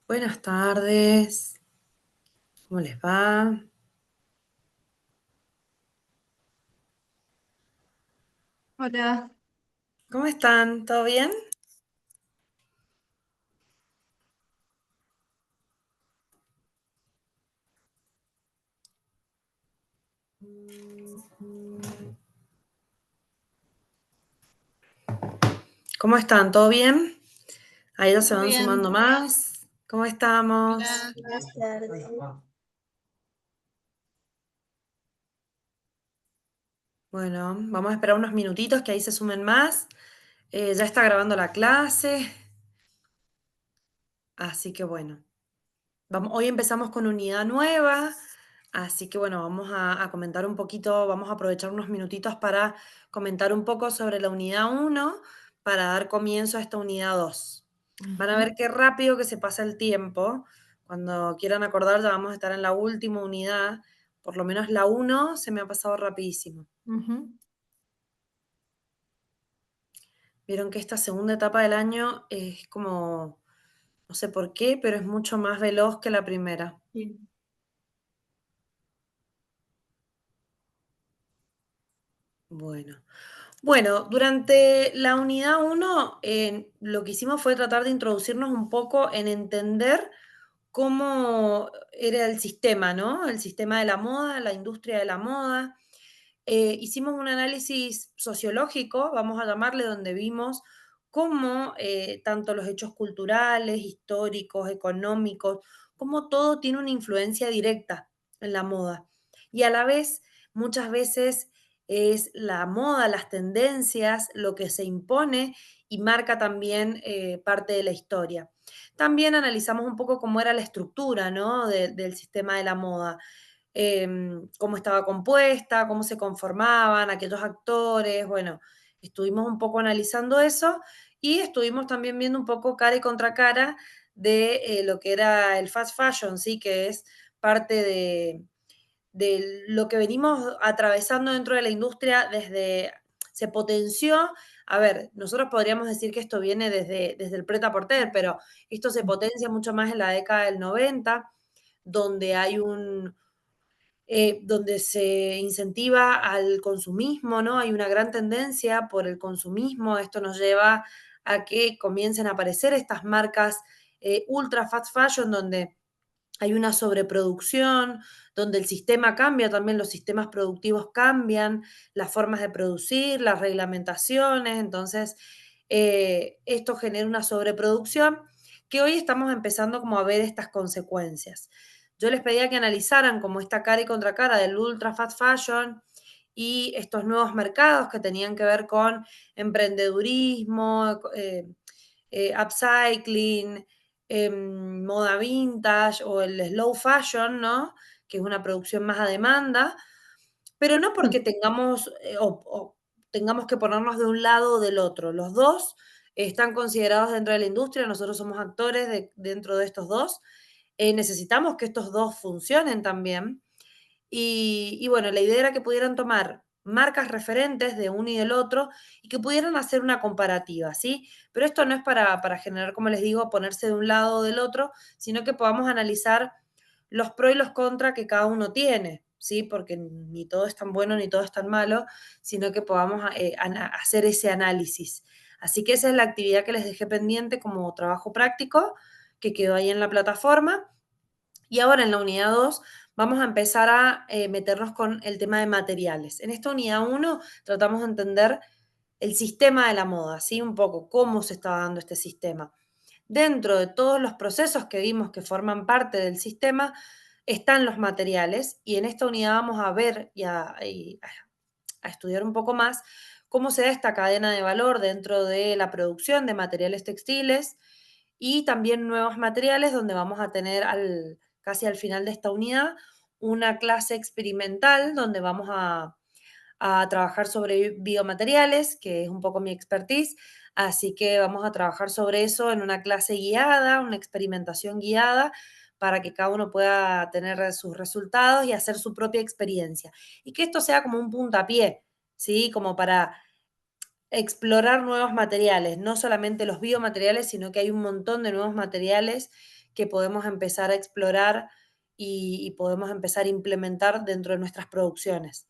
Buenas tardes, ¿cómo les va? Hola, ¿Cómo están? ¿Todo bien? ¿Cómo están? ¿Todo bien? Ahí ya se ¿todo van bien? sumando más. ¿Cómo estamos? Hola. Buenas tardes. Bueno, vamos a esperar unos minutitos que ahí se sumen más. Ya está grabando la clase, así que bueno. Hoy empezamos con unidad nueva, así que bueno, vamos a comentar un poquito, vamos a aprovechar unos minutitos para comentar un poco sobre la unidad uno para dar comienzo a esta unidad 2. Van a Ujú, ver qué rápido que se pasa el tiempo. Cuando quieran acordar, ya vamos a estar en la última unidad. Por lo menos la uno se me ha pasado rapidísimo. ujú, Vieron que esta segunda etapa del año es como, no sé por qué, pero es mucho más veloz que la primera. sí, Bueno. Bueno, durante la unidad uno, lo que hicimos fue tratar de introducirnos un poco en entender cómo era el sistema, ¿no? El sistema de la moda, la industria de la moda. Hicimos un análisis sociológico, vamos a llamarle, donde vimos cómo tanto los hechos culturales, históricos, económicos, cómo todo tiene una influencia directa en la moda. Y a la vez, muchas veces es la moda, las tendencias, lo que se impone y marca también parte de la historia. También analizamos un poco cómo era la estructura, ¿no? Del sistema de la moda, cómo estaba compuesta, cómo se conformaban aquellos actores. Bueno, estuvimos un poco analizando eso y estuvimos también viendo un poco cara y contracara de lo que era el fast fashion, ¿sí? Que es parte de lo que venimos atravesando dentro de la industria desde, se potenció. A ver, nosotros podríamos decir que esto viene desde el pret-a-porter, pero esto se potencia mucho más en la década del 90, donde hay donde se incentiva al consumismo, ¿no? Hay una gran tendencia por el consumismo. Esto nos lleva a que comiencen a aparecer estas marcas ultra fast fashion, donde hay una sobreproducción, donde el sistema cambia, también los sistemas productivos cambian, las formas de producir, las reglamentaciones. Entonces, esto genera una sobreproducción que hoy estamos empezando como a ver estas consecuencias. Yo les pedía que analizaran como esta cara y contracara del ultra fast fashion y estos nuevos mercados que tenían que ver con emprendedurismo, upcycling, moda vintage o el slow fashion, ¿no? Que es una producción más a demanda, pero no porque tengamos o tengamos que ponernos de un lado o del otro. Los dos están considerados dentro de la industria, nosotros somos actores dentro de estos dos. Necesitamos que estos dos funcionen también. Y bueno, la idea era que pudieran tomar marcas referentes de uno y del otro y que pudieran hacer una comparativa, ¿sí? Pero esto no es para generar, como les digo, ponerse de un lado o del otro, sino que podamos analizar los pros y los contras que cada uno tiene, ¿sí? Porque ni todo es tan bueno ni todo es tan malo, sino que podamos hacer ese análisis. Así que esa es la actividad que les dejé pendiente como trabajo práctico, que quedó ahí en la plataforma. Y ahora en la unidad 2 vamos a empezar a meternos con el tema de materiales. En esta unidad uno tratamos de entender el sistema de la moda, ¿sí? Un poco cómo se está dando este sistema. Dentro de todos los procesos que vimos que forman parte del sistema están los materiales y en esta unidad vamos a ver a estudiar un poco más cómo se da esta cadena de valor dentro de la producción de materiales textiles y también nuevos materiales, donde vamos a tener casi al final de esta unidad una clase experimental donde vamos a trabajar sobre biomateriales, que es un poco mi expertise, así que vamos a trabajar sobre eso en una clase guiada, una experimentación guiada, para que cada uno pueda tener sus resultados y hacer su propia experiencia. Y que esto sea como un puntapié, ¿sí? Como para explorar nuevos materiales, no solamente los biomateriales, sino que hay un montón de nuevos materiales que podemos empezar a explorar y podemos empezar a implementar dentro de nuestras producciones.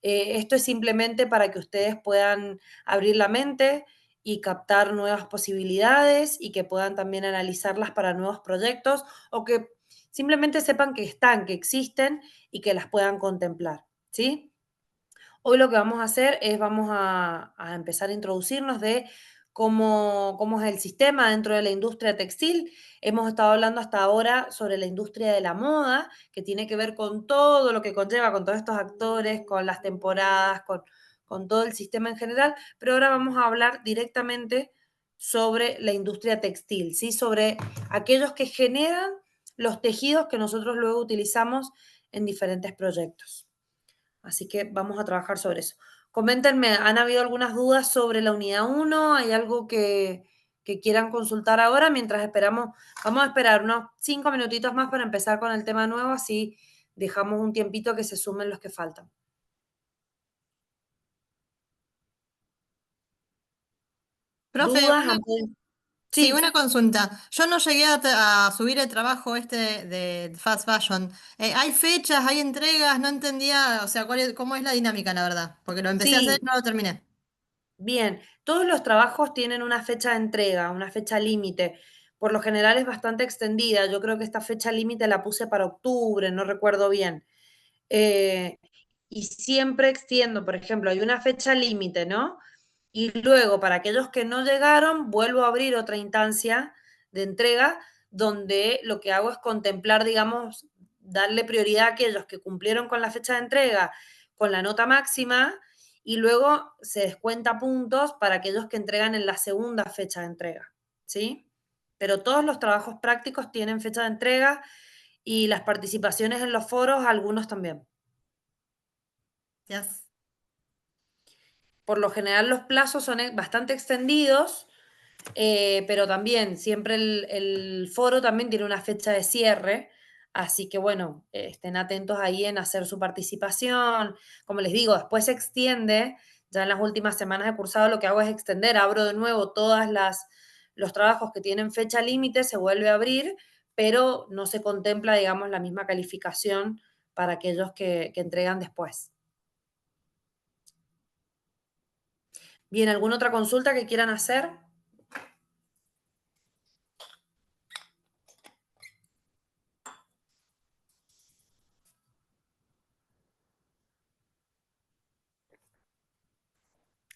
Esto es simplemente para que ustedes puedan abrir la mente y captar nuevas posibilidades y que puedan también analizarlas para nuevos proyectos o que simplemente sepan que están, que existen y que las puedan contemplar, ¿sí? Hoy lo que vamos a hacer es vamos a empezar a introducirnos de cómo es el sistema dentro de la industria textil. Hemos estado hablando hasta ahora sobre la industria de la moda, que tiene que ver con todo lo que conlleva, con todos estos actores, con las temporadas, con todo el sistema en general, pero ahora vamos a hablar directamente sobre la industria textil, ¿sí? Sobre aquellos que generan los tejidos que nosotros luego utilizamos en diferentes proyectos. Así que vamos a trabajar sobre eso. Coméntenme, ¿han habido algunas dudas sobre la unidad uno? ¿Hay algo que quieran consultar ahora mientras esperamos? Vamos a esperar unos 5 minutitos más para empezar con el tema nuevo, así dejamos un tiempito que se sumen los que faltan. Profe, ¿Dudas? sí, Sí, una consulta. Yo no llegué a subir el trabajo este de Fast Fashion. ¿Hay fechas, hay entregas? No entendía, o sea, cómo es la dinámica, la verdad. Porque lo empecé a hacer y sí, no lo terminé. bien. Todos los trabajos tienen una fecha de entrega, una fecha límite. Por lo general es bastante extendida. Yo creo que esta fecha límite la puse para octubre, no recuerdo bien. Eh, y siempre extiendo, por ejemplo, hay una fecha límite, ¿no? Y luego, para aquellos que no llegaron, vuelvo a abrir otra instancia de entrega donde lo que hago es contemplar, digamos, darle prioridad a aquellos que cumplieron con la fecha de entrega con la nota máxima y luego se descuenta puntos para aquellos que entregan en la segunda fecha de entrega, ¿sí? Pero todos los trabajos prácticos tienen fecha de entrega y las participaciones en los foros, algunos también. Yes. Por lo general los plazos son bastante extendidos, pero también siempre el foro también tiene una fecha de cierre, así que bueno, estén atentos ahí en hacer su participación. Como les digo, después se extiende, ya en las últimas semanas de cursado lo que hago es extender, abro de nuevo los trabajos que tienen fecha límite, se vuelve a abrir, pero no se contempla, digamos, la misma calificación para aquellos que entregan después. Bien, ¿alguna otra consulta que quieran hacer?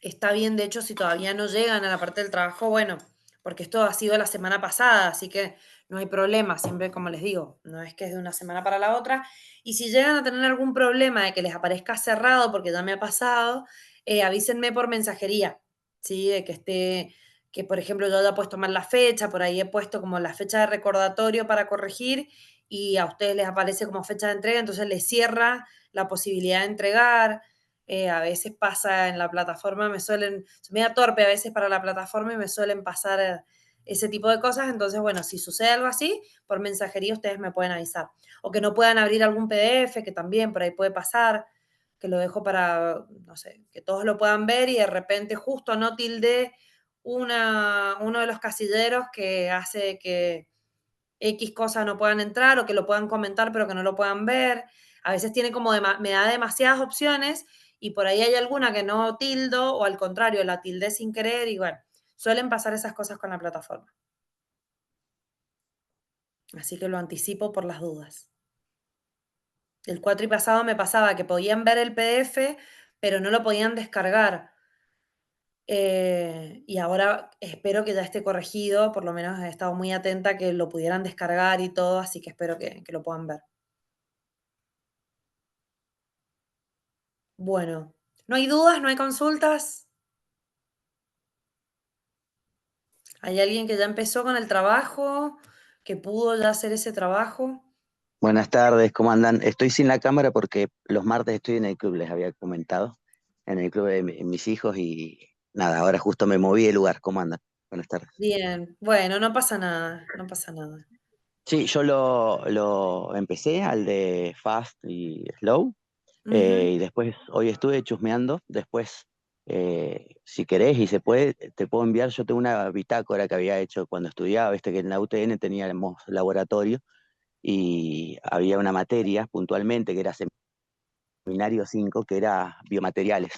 Está bien, de hecho, si todavía no llegan a la parte del trabajo, bueno, porque esto ha sido la semana pasada, así que no hay problema, siempre como les digo, no es que es de una semana para la otra. Y si llegan a tener algún problema de que les aparezca cerrado, porque ya me ha pasado, avísenme por mensajería, ¿sí? De que esté, que por ejemplo yo haya puesto mal la fecha, por ahí he puesto como la fecha de recordatorio para corregir y a ustedes les aparece como fecha de entrega, entonces les cierra la posibilidad de entregar. A veces pasa en la plataforma, soy media torpe a veces para la plataforma y me suelen pasar ese tipo de cosas. Entonces, bueno, si sucede algo así, por mensajería ustedes me pueden avisar. O que no puedan abrir algún PDF, que también por ahí puede pasar, que lo dejo para, no sé, que todos lo puedan ver y de repente justo no tilde uno de los casilleros que hace que X cosas no puedan entrar o que lo puedan comentar pero que no lo puedan ver. A veces tiene como me da demasiadas opciones y por ahí hay alguna que no tildo o al contrario, la tildé sin querer y bueno, suelen pasar esas cosas con la plataforma. Así que lo anticipo por las dudas. El cuatri pasado me pasaba que podían ver el PDF, pero no lo podían descargar. Y ahora espero que ya esté corregido, por lo menos he estado muy atenta a que lo pudieran descargar y todo, así que espero que lo puedan ver. Bueno, ¿no hay dudas? ¿No hay consultas? ¿Hay alguien que ya empezó con el trabajo? ¿Que pudo ya hacer ese trabajo? Buenas tardes, ¿cómo andan? Estoy sin la cámara porque los martes estoy en el club, les había comentado, en el club de mis hijos y nada, ahora justo me moví de lugar, ¿cómo andan? Buenas tardes. Bien, bueno, no pasa nada, no pasa nada. Sí, yo lo empecé al de Fast y Slow Ujú. y después hoy estuve chusmeando, después Si querés y se puede, te puedo enviar, yo tengo una bitácora que había hecho cuando estudiaba, viste que en la UTN teníamos laboratorio y había una materia puntualmente que era seminario 5 que era biomateriales.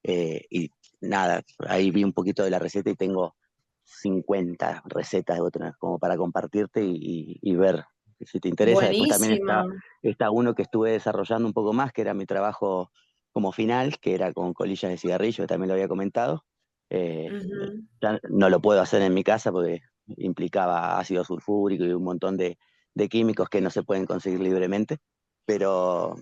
Y nada, ahí vi un poquito de la receta y tengo 50 recetas de otras como para compartirte y ver si te interesa. Después también Buenísimo. está uno que estuve desarrollando un poco más, que era mi trabajo como final, que era con colillas de cigarrillo, que también lo había comentado. Eh, Ujú. ya no lo puedo hacer en mi casa porque implicaba ácido sulfúrico y un montón de químicos que no se pueden conseguir libremente, pero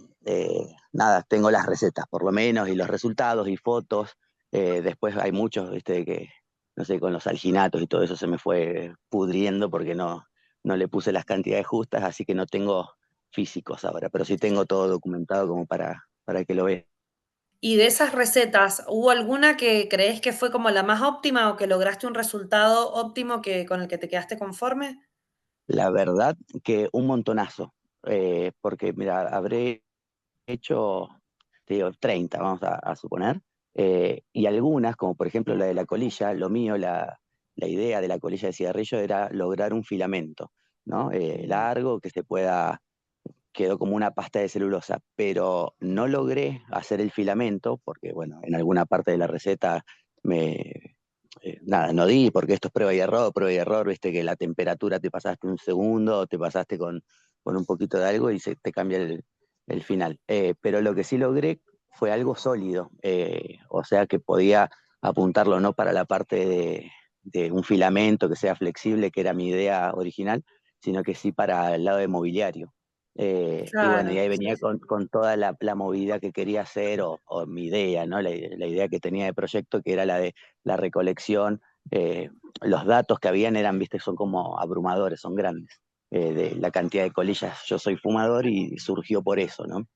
nada, tengo las recetas por lo menos y los resultados y fotos. Después hay muchos, viste, que no sé, con los alginatos y todo eso se me fue pudriendo porque no le puse las cantidades justas, así que no tengo físicos ahora, pero sí tengo todo documentado como para que lo veas. Y de esas recetas, ¿hubo alguna que crees que fue como la más óptima o que lograste un resultado óptimo que con el que te quedaste conforme? La verdad que un montonazo, porque mira, habré hecho, te digo, 30, vamos a suponer, y algunas, como por ejemplo la de la colilla, lo mío, la idea de la colilla de cigarrillo era lograr un filamento, ¿no? Mm. Largo, que se pueda, quedó como una pasta de celulosa, pero no logré hacer el filamento, porque bueno, en alguna parte de la receta nada, no di, porque esto es prueba y error, viste que la temperatura te pasaste un segundo, te pasaste con un poquito de algo y se te cambia el final. Pero lo que sí logré fue algo sólido, o sea que podía apuntarlo no para la parte de un filamento que sea flexible, que era mi idea original, sino que sí para el lado de mobiliario. Y bueno, y Claro, ahí sí, venía sí. con toda la movida que quería hacer o mi idea, ¿no? La idea que tenía de proyecto, que era la de la recolección. eh, los datos que habían eran, viste, son como abrumadores, son grandes, de la cantidad de colillas. Yo soy fumador y surgió por eso, ¿no?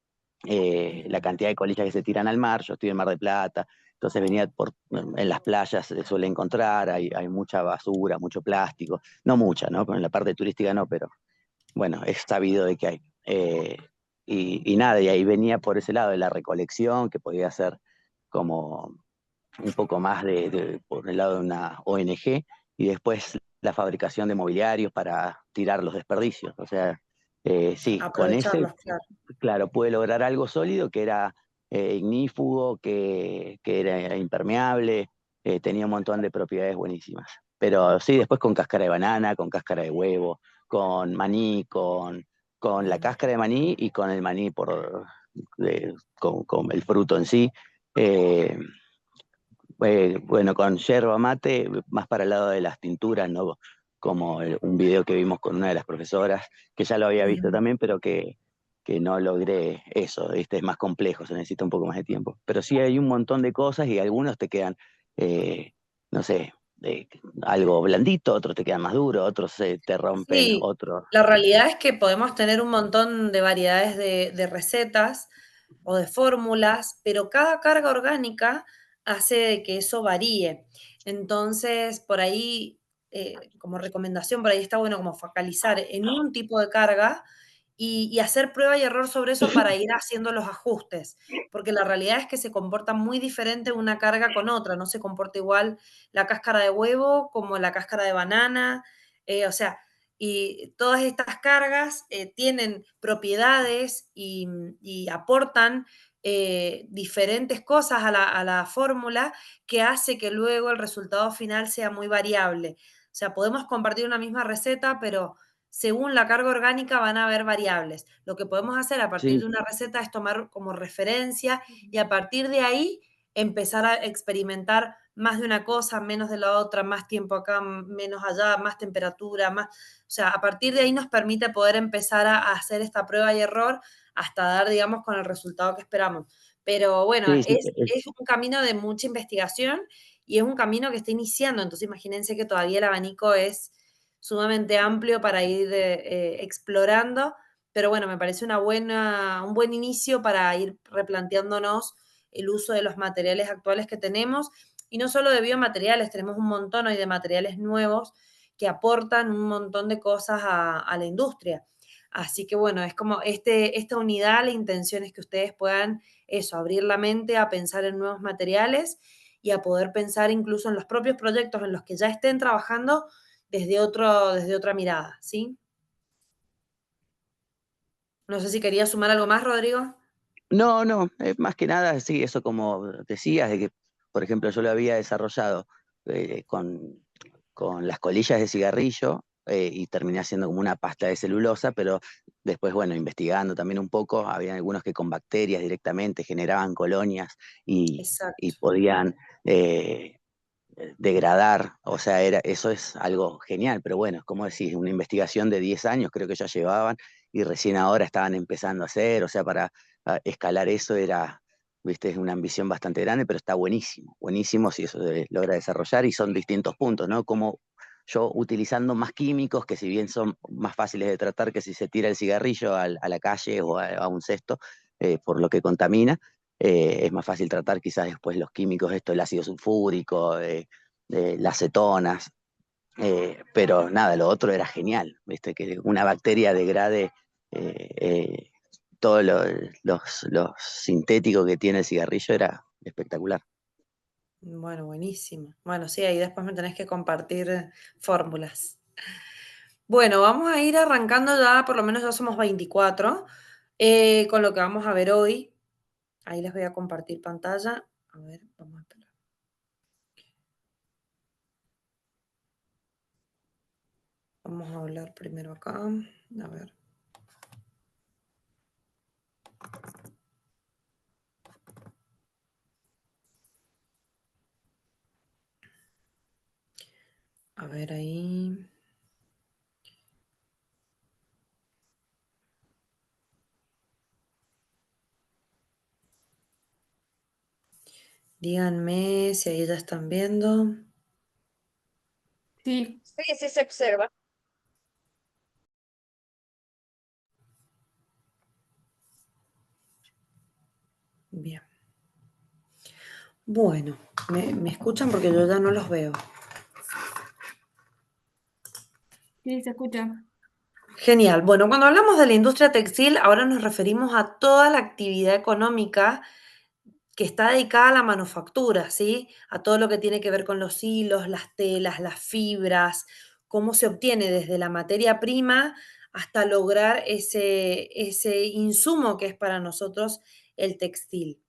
La Ujú. cantidad de colillas que se tiran al mar, yo estoy en Mar de Plata, entonces venía en las playas se suele encontrar, hay mucha basura, mucho plástico, no mucha, ¿no? En la parte turística no, pero bueno, es sabido de que hay. Y nada, y ahí venía por ese lado de la recolección, que podía ser como un poco más por el lado de una ONG, y después la fabricación de mobiliarios para tirar los desperdicios. O sea, sí, con ese, Aprovecharlos, claro. claro, pude lograr algo sólido que era ignífugo, que era impermeable, tenía un montón de propiedades buenísimas. Pero sí, después con cáscara de banana, con cáscara de huevo, con maní, con la Mm. cáscara de maní y con el maní con el fruto en sí. Eh, bueno, con yerba mate, más para el lado de las tinturas, ¿no? Como un video que vimos con una de las profesoras, que ya lo había visto Ujú. también, pero que no logré eso. Este es más complejo, se necesita un poco más de tiempo. Pero sí hay un montón de cosas y algunos te quedan, eh, no sé, algo blandito, otros te quedan más duros, otros se te rompen, Sí, otros. la realidad es que podemos tener un montón de variedades de recetas o de fórmulas, pero cada carga orgánica hace de que eso varíe. Entonces, por ahí, como recomendación, por ahí está bueno como focalizar en un tipo de carga y hacer prueba y error sobre eso para ir haciendo los ajustes, porque la realidad es que se comporta muy diferente una carga con otra, no se comporta igual la cáscara de huevo como la cáscara de banana, o sea, y todas estas cargas tienen propiedades y aportan diferentes cosas a la fórmula que hace que luego el resultado final sea muy variable. O sea, podemos compartir una misma receta, pero según la carga orgánica van a haber variables. Lo que podemos hacer a partir Sí, de una receta es tomar como referencia y a partir de ahí empezar a experimentar más de una cosa, menos de la otra, más tiempo acá, menos allá, más temperatura, más... O sea, a partir de ahí nos permite poder empezar a hacer esta prueba y error hasta dar, digamos, con el resultado que esperamos. Pero bueno, sí, sí, es un camino de mucha investigación y es un camino que está iniciando. Entonces, imagínense que todavía el abanico es sumamente amplio para ir explorando. Pero bueno, me parece un buen inicio para ir replanteándonos el uso de los materiales actuales que tenemos. Y no solo de biomateriales, tenemos un montón hoy de materiales nuevos que aportan un montón de cosas a la industria. Así que bueno, es como esta unidad, la intención es que ustedes puedan eso, abrir la mente a pensar en nuevos materiales y a poder pensar incluso en los propios proyectos en los que ya estén trabajando desde otra mirada, ¿sí? No sé si quería sumar algo más, Rodrigo. No, no, más que nada, sí, eso como decías, de que, por ejemplo, yo lo había desarrollado con las colillas de cigarrillo y terminé haciendo como una pasta de celulosa, pero después, bueno, investigando también un poco, había algunos que con bacterias directamente generaban colonias y Exacto. podían degradar, o sea, eso es algo genial, pero bueno, como decís, una investigación de 10 años creo que ya llevaban y recién ahora estaban empezando a hacer, o sea, para escalar eso era, viste, es una ambición bastante grande, pero está buenísimo, buenísimo si eso se logra desarrollar y son distintos puntos, ¿no? Como yo utilizando más químicos que si bien son más fáciles de tratar que si se tira el cigarrillo a la calle o a un cesto, por lo que contamina, es más fácil tratar quizás después los químicos, esto, el ácido sulfúrico, las cetonas, pero nada, lo otro era genial, ¿viste? Que una bacteria degrade eh, eh, todo lo sintético que tiene el cigarrillo era espectacular. Bueno, buenísimo. Bueno, sí, ahí después me tenés que compartir fórmulas. Bueno, vamos a ir arrancando ya, por lo menos ya somos 24, con lo que vamos a ver hoy. Ahí les voy a compartir pantalla. A ver, vamos a esperar. Vamos a hablar primero acá. A ver. A ver ahí. Díganme si ahí ya están viendo. Sí, sí, sí se observa. Bien. Bueno, ¿me escuchan? Porque yo ya no los veo. Sí, se escucha. Genial. Bueno, cuando hablamos de la industria textil, ahora nos referimos a toda la actividad económica que está dedicada a la manufactura, ¿sí? A todo lo que tiene que ver con los hilos, las telas, las fibras, cómo se obtiene desde la materia prima hasta lograr ese insumo que es para nosotros el textil.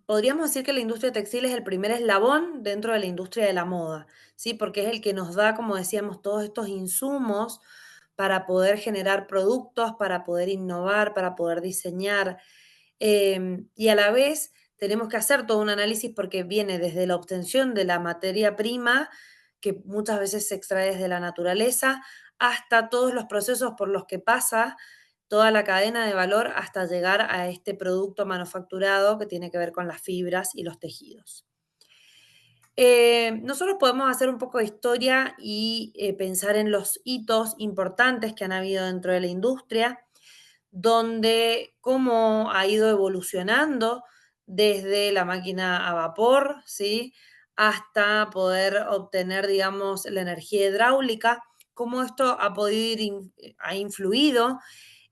Podríamos decir que la industria textil es el primer eslabón dentro de la industria de la moda, ¿sí? Porque es el que nos da, como decíamos, todos estos insumos para poder generar productos, para poder innovar, para poder diseñar. Y a la vez tenemos que hacer todo un análisis porque viene desde la obtención de la materia prima, que muchas veces se extrae desde la naturaleza, hasta todos los procesos por los que pasa toda la cadena de valor hasta llegar a este producto manufacturado que tiene que ver con las fibras y los tejidos. Nosotros podemos hacer un poco de historia y pensar en los hitos importantes que han habido dentro de la industria, donde cómo ha ido evolucionando desde la máquina a vapor, ¿sí? Hasta poder obtener, digamos, la energía hidráulica, cómo esto ha podido ha influido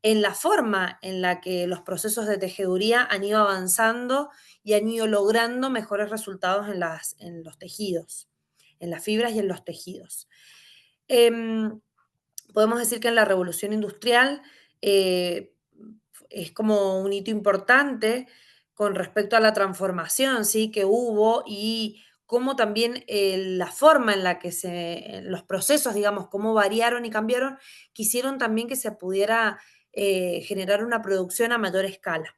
en la forma en la que los procesos de tejeduría han ido avanzando y han ido logrando mejores resultados en los tejidos, en las fibras y en los tejidos. Em, Podemos decir que en la revolución industrial eh, es como un hito importante con respecto a la transformación, ¿sí? Que hubo y cómo también la forma en la que los procesos, digamos, cómo variaron y cambiaron, quisieron también que se pudiera generar una producción a mayor escala.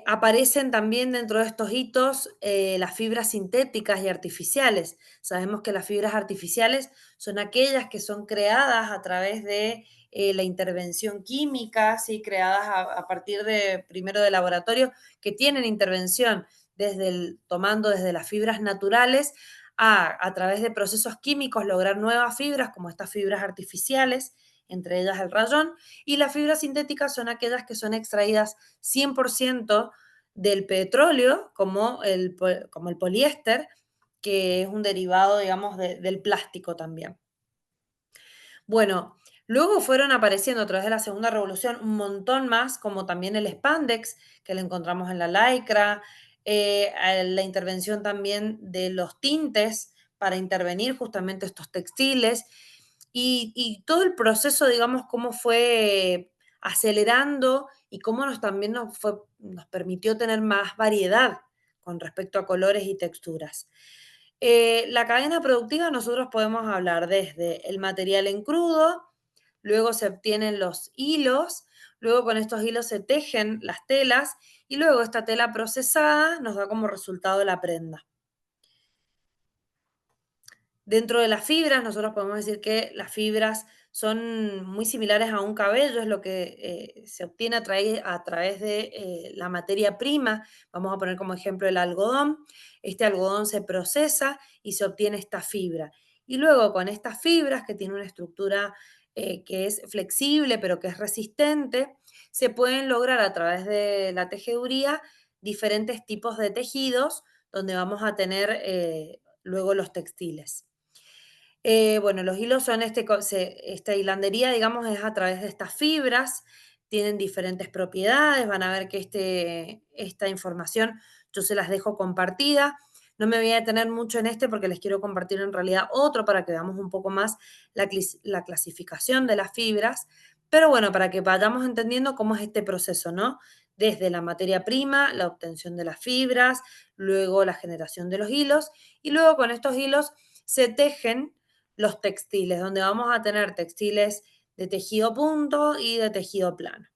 Aparecen también dentro de estos hitos las fibras sintéticas y artificiales. Sabemos que las fibras artificiales son aquellas que son creadas a través de la intervención química, ¿sí? Creadas a partir de, primero de laboratorio, que tienen intervención tomando desde las fibras naturales a través de procesos químicos lograr nuevas fibras como estas fibras artificiales, entre ellas el rayón, y las fibras sintéticas son aquellas que son extraídas 100% del petróleo, como el poliéster, que es un derivado, digamos, del plástico también. Bueno, Luego fueron apareciendo a través de la segunda revolución un montón más, como también el spandex, que lo encontramos en la lycra, la intervención también de los tintes para intervenir justamente estos textiles, y todo el proceso, digamos, cómo fue acelerando y cómo también nos permitió tener más variedad con respecto a colores y texturas. La cadena productiva nosotros podemos hablar desde el material en crudo, luego se obtienen los hilos, luego con estos hilos se tejen las telas y luego esta tela procesada nos da como resultado la prenda. Dentro de las fibras, nosotros podemos decir que las fibras son muy similares a un cabello, es lo que se obtiene a través de la materia prima. Vamos a poner como ejemplo el algodón. Este algodón se procesa y se obtiene esta fibra. Y luego con estas fibras, que tienen una estructura que es flexible pero que es resistente, se pueden lograr a través de la tejeduría diferentes tipos de tejidos donde vamos a tener luego los textiles. Bueno, los hilos son esta hilandería, digamos, es a través de estas fibras, tienen diferentes propiedades, van a ver que esta información yo se las dejo compartida. No me voy a detener mucho en este porque les quiero compartir en realidad otro para que veamos un poco más la clasificación de las fibras, pero bueno, para que vayamos entendiendo cómo es este proceso, ¿no? Desde la materia prima, la obtención de las fibras, luego la generación de los hilos, y luego con estos hilos se tejen los textiles, donde vamos a tener textiles de tejido punto y de tejido plano.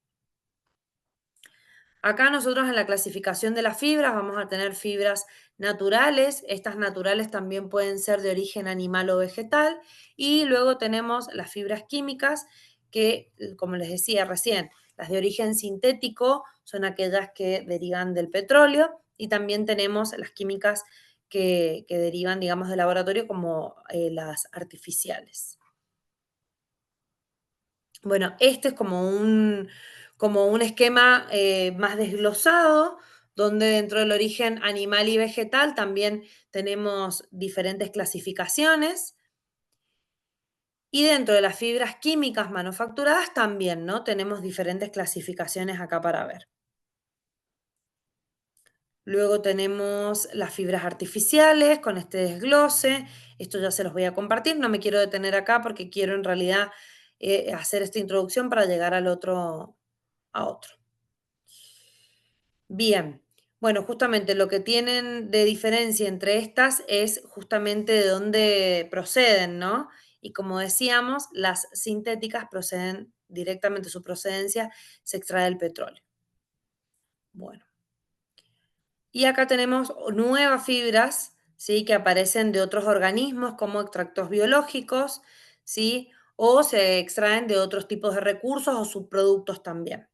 Acá nosotros en la clasificación de las fibras vamos a tener fibras naturales, estas naturales también pueden ser de origen animal o vegetal, y luego tenemos las fibras químicas que, como les decía recién, las de origen sintético son aquellas que derivan del petróleo, y también tenemos las químicas que derivan, digamos, del laboratorio, como las artificiales. Bueno, este es como un esquema más desglosado, donde dentro del origen animal y vegetal también tenemos diferentes clasificaciones. Y dentro de las fibras químicas manufacturadas también, ¿no? Tenemos diferentes clasificaciones acá para ver. Luego tenemos las fibras artificiales con este desglose. Esto ya se los voy a compartir. No me quiero detener acá porque quiero en realidad hacer esta introducción para llegar a otro. Bien. Bueno, justamente lo que tienen de diferencia entre estas es justamente de dónde proceden, ¿no? Y como decíamos, las sintéticas proceden directamente, su procedencia se extrae del petróleo. Bueno. Y acá tenemos nuevas fibras, ¿sí? Que aparecen de otros organismos como extractos biológicos, ¿sí? O se extraen de otros tipos de recursos o subproductos también.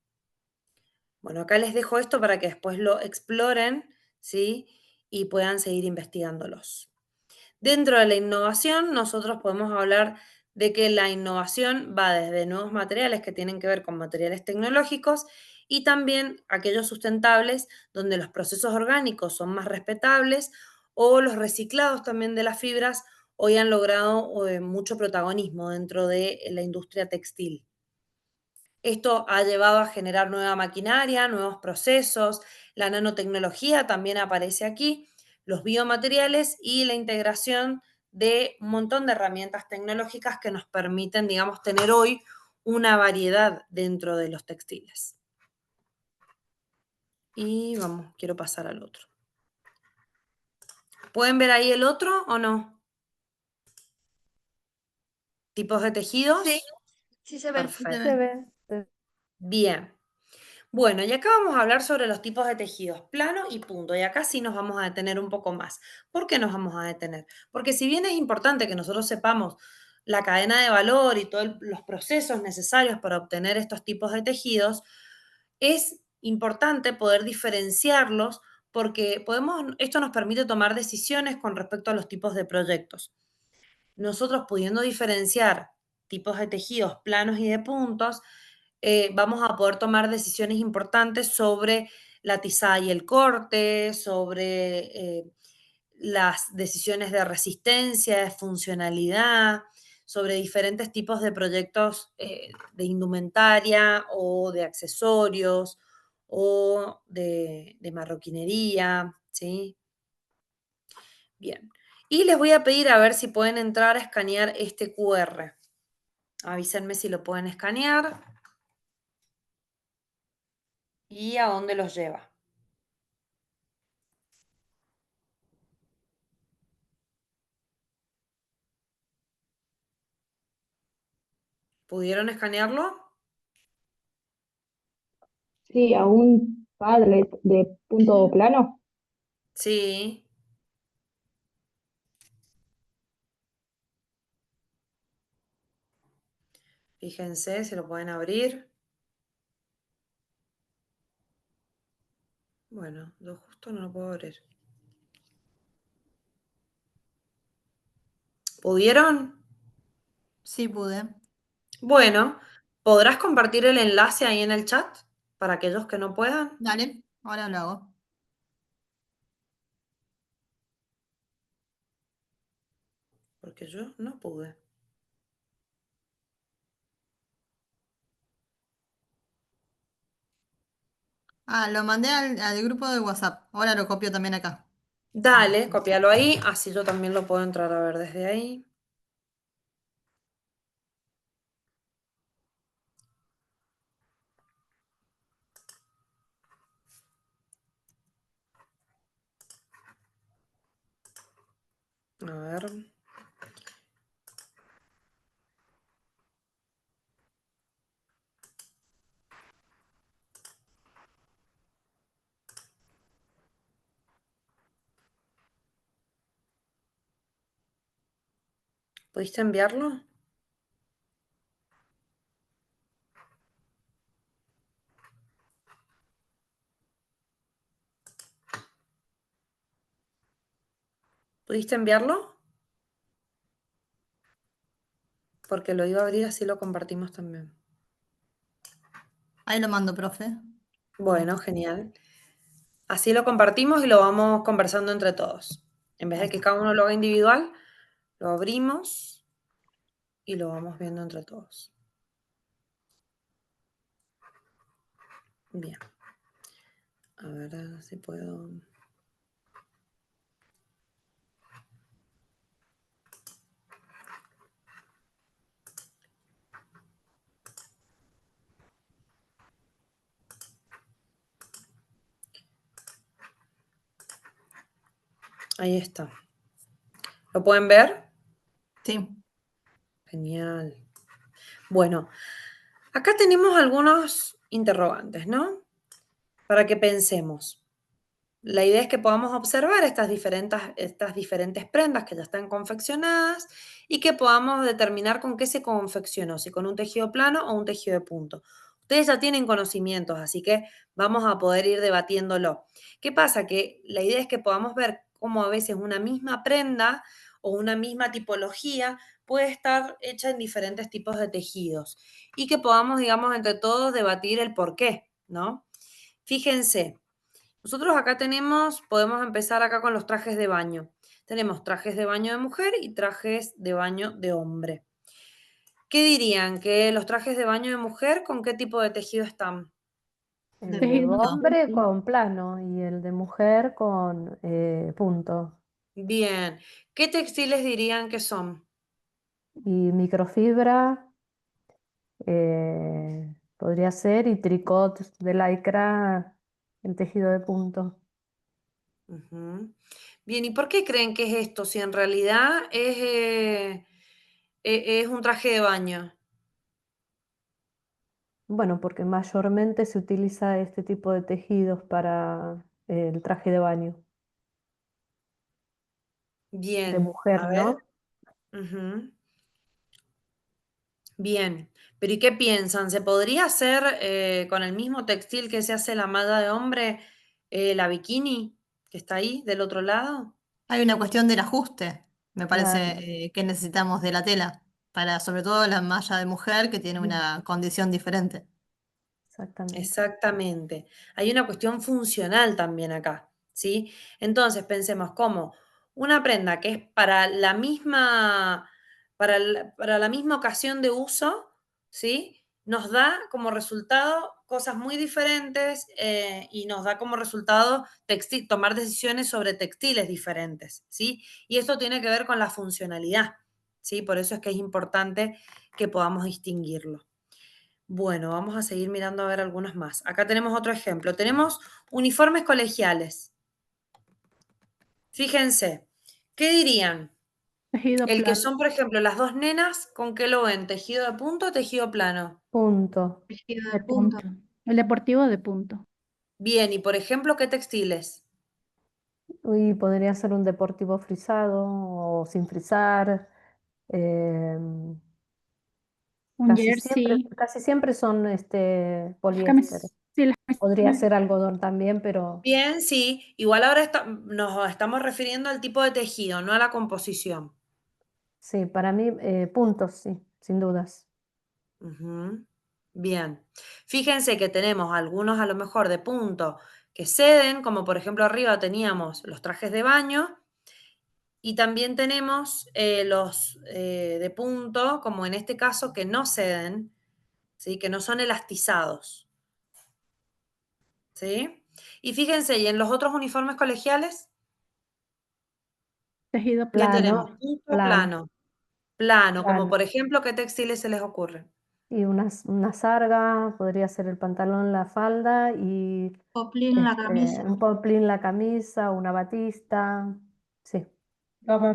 Bueno, acá les dejo esto para que después lo exploren, ¿sí? Y puedan seguir investigándolos. Dentro de la innovación, nosotros podemos hablar de que la innovación va desde nuevos materiales que tienen que ver con materiales tecnológicos y también aquellos sustentables donde los procesos orgánicos son más respetables, o los reciclados también de las fibras hoy han logrado mucho protagonismo dentro de la industria textil. Esto ha llevado a generar nueva maquinaria, nuevos procesos, la nanotecnología también aparece aquí, los biomateriales y la integración de un montón de herramientas tecnológicas que nos permiten, digamos, tener hoy una variedad dentro de los textiles. Y vamos, quiero pasar al otro. ¿Pueden ver ahí el otro o no? ¿Tipos de tejidos? Sí, sí se ve. Perfecto. Se ve. Bien. Bueno, y acá vamos a hablar sobre los tipos de tejidos, plano y punto. Y acá sí nos vamos a detener un poco más. ¿Por qué nos vamos a detener? Porque si bien es importante que nosotros sepamos la cadena de valor y todos los procesos necesarios para obtener estos tipos de tejidos, es importante poder diferenciarlos porque esto nos permite tomar decisiones con respecto a los tipos de proyectos. Nosotros pudiendo diferenciar tipos de tejidos planos y de puntos, vamos a poder tomar decisiones importantes sobre la tizada y el corte, sobre las decisiones de resistencia, de funcionalidad, sobre diferentes tipos de proyectos de indumentaria o de accesorios o de marroquinería, ¿sí? Bien. Y les voy a pedir a ver si pueden entrar a escanear este QR. Avísenme si lo pueden escanear y a dónde los lleva. ¿Pudieron escanearlo? Sí, a un Padlet de punto plano. Sí. Fíjense si lo pueden abrir. Bueno, lo justo no lo puedo abrir. ¿Pudieron? Sí, pude. Bueno, ¿podrás compartir el enlace ahí en el chat para aquellos que no puedan? Dale, ahora lo hago. Porque yo no pude. Ah, lo mandé al grupo de WhatsApp. Ahora lo copio también acá. Dale, copialo ahí, así yo también lo puedo entrar a ver desde ahí. A ver. ¿Pudiste enviarlo? ¿Pudiste enviarlo? Porque lo iba a abrir así lo compartimos también. Ahí lo mando, profe. Bueno, genial. Así lo compartimos y lo vamos conversando entre todos. En vez Ahí de que está. cada uno lo haga individual, lo abrimos y lo vamos viendo entre todos. Bien. A ver si puedo. Ahí está. ¿Lo pueden ver? Sí. Genial. Bueno, acá tenemos algunos interrogantes, ¿no? Para que pensemos. La idea es que podamos observar estas diferentes prendas que ya están confeccionadas y que podamos determinar con qué se confeccionó, si con un tejido plano o un tejido de punto. Ustedes ya tienen conocimientos, así que vamos a poder ir debatiéndolo. ¿Qué pasa? Que la idea es que podamos ver cómo a veces una misma prenda o una misma tipología puede estar hecha en diferentes tipos de tejidos y que podamos, digamos, entre todos debatir el por qué, ¿no? Fíjense. Nosotros acá podemos empezar acá con los trajes de baño. Tenemos trajes de baño de mujer y trajes de baño de hombre. ¿Qué dirían? ¿Que los trajes de baño de mujer con qué tipo de tejido están? El De de punto. hombre con plano y el de mujer con punto. Bien. ¿Qué textiles dirían que son? Y microfibra podría ser, y tricot de lycra en tejido de punto. Ujú. Bien, ¿y por qué creen que es esto? Si en realidad es un traje de baño. Bueno, porque mayormente se utiliza este tipo de tejidos para el traje de baño de Bien, a mujer, ver. ¿no? Ujú. Bien, pero ¿y qué piensan? ¿Se podría hacer con el mismo textil que se hace la malla de hombre, la bikini que está ahí del otro lado? Hay una cuestión del ajuste, me Claro, parece, que necesitamos de la tela, para sobre todo la malla de mujer que tiene una condición diferente. exactamente. Exactamente. Hay una cuestión funcional también acá, ¿sí? Entonces pensemos como una prenda que es para la misma para la misma ocasión de uso, ¿sí? Nos da como resultado cosas muy diferentes y nos da como resultado tomar decisiones sobre textiles diferentes, ¿sí? Y esto tiene que ver con la funcionalidad, ¿sí? Por eso es que es importante que podamos distinguirlo. Bueno, vamos a seguir mirando a ver algunos más. Acá tenemos otro ejemplo. Tenemos uniformes colegiales. Fíjense, ¿qué dirían? Tejido El que plano. son, por ejemplo, las dos nenas, ¿con qué lo ven? ¿Tejido de punto o tejido plano? Punto. Tejido De punto. El deportivo de punto. Bien, y por ejemplo, ¿qué textiles? Y podría ser un deportivo frisado o sin frizar. em, Un jersey. casi siempre son poliéster. Sí, las Podría camisetas. ser algodón también, pero Bien, sí. Igual ahora nos estamos refiriendo al tipo de tejido, no a la composición. sí, para mí puntos, sí, sin dudas. Ujú. Bien. Fíjense que tenemos algunos a lo mejor de punto que ceden, como por ejemplo arriba teníamos los trajes de baño, y también tenemos los de punto, como en este caso, que no ceden, ¿sí? Que no son elastizados. ¿Sí? Y fíjense, ¿y en los otros uniformes colegiales? Tejido ¿Qué plano. tenemos? Plano, ¿Punto o plano, plano? Plano, como plano. por ejemplo, ¿qué textiles se les ocurre? Y una sarga, podría ser el pantalón, la falda y Poplin la camisa. un poplin la camisa, una batista. Sí.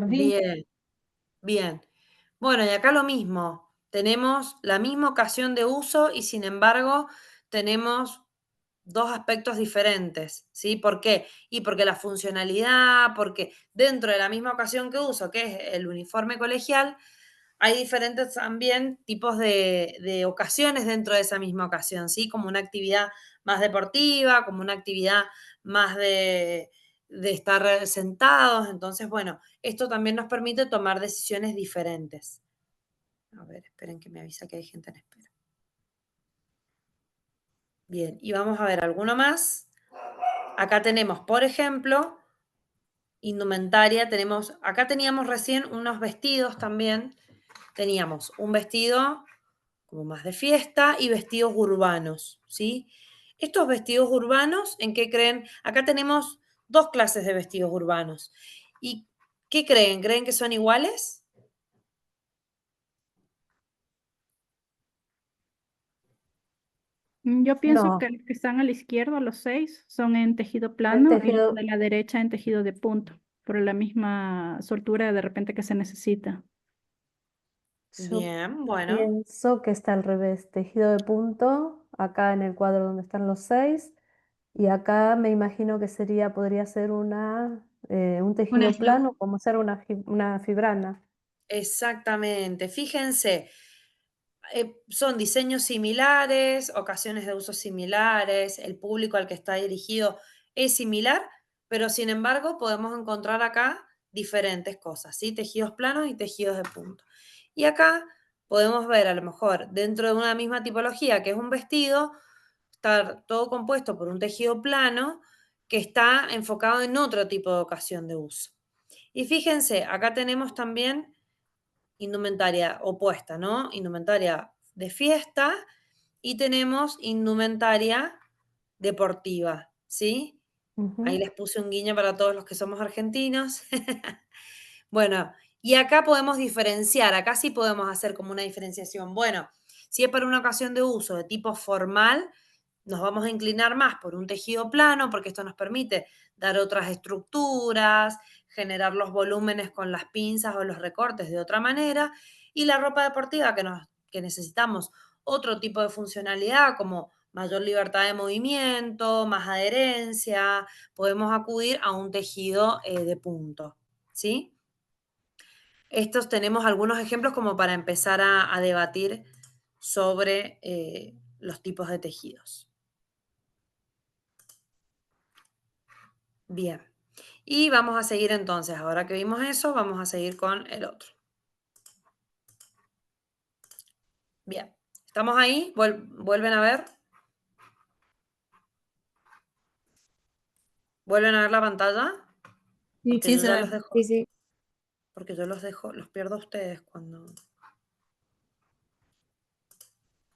Bien, bien. Bueno, y acá lo mismo. Tenemos la misma ocasión de uso y sin embargo tenemos dos aspectos diferentes, ¿sí? ¿Por qué? Y porque la funcionalidad, porque dentro de la misma ocasión que uso, que es el uniforme colegial, hay diferentes también tipos de ocasiones dentro de esa misma ocasión, ¿sí? Como una actividad más deportiva, como una actividad más de estar sentados. Entonces, bueno, esto también nos permite tomar decisiones diferentes. A ver, esperen que me avisa que hay gente en espera. Bien, y vamos a ver alguno más. Acá tenemos, por ejemplo, indumentaria. Acá teníamos recién unos vestidos también. Teníamos un vestido como más de fiesta y vestidos urbanos, ¿sí? Estos vestidos urbanos, ¿en qué creen? Acá tenemos dos clases de vestidos urbanos. ¿Y qué creen? ¿Creen que son iguales? Yo pienso que No, los que están a la izquierda, los 6, son en tejido el plano y los de tejido, la derecha en tejido de punto, por la misma soltura de repente que se necesita. yo Bien, bueno, pienso que está al revés, tejido de punto, acá en el cuadro donde están los 6, y acá me imagino que podría ser un Un tejido eslo- plano, como ser una fibrana. exactamente. Fíjense, son diseños similares, ocasiones de uso similares, el público al que está dirigido es similar, pero sin embargo podemos encontrar acá diferentes cosas, ¿sí? Tejidos planos y tejidos de punto. Y acá podemos ver a lo mejor dentro de una misma tipología que es un vestido, estar todo compuesto por un tejido plano que está enfocado en otro tipo de ocasión de uso. Y fíjense, acá tenemos también indumentaria opuesta, ¿no? Indumentaria de fiesta y tenemos indumentaria deportiva, ¿sí? Ahí Ujú. les puse un guiño para todos los que somos argentinos. Bueno, y acá podemos diferenciar, acá sí podemos hacer como una diferenciación. Bueno, si es para una ocasión de uso de tipo formal, nos vamos a inclinar más por un tejido plano, porque esto nos permite dar otras estructuras, generar los volúmenes con las pinzas o los recortes de otra manera. Y la ropa deportiva que necesitamos otro tipo de funcionalidad, como mayor libertad de movimiento, más adherencia, podemos acudir a un tejido de punto, ¿sí? Estos tenemos algunos ejemplos como para empezar a debatir sobre los tipos de tejidos. Bien. Y vamos a seguir entonces, ahora que vimos eso, vamos a seguir con el otro. Bien. ¿Estamos ahí? ¿Vuelven a ver? ¿Vuelven a ver la pantalla? Sí, Porque sí yo se ya ve. los dejo. Sí, sí. porque yo los pierdo a ustedes cuando...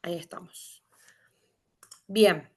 Ahí estamos. Bien.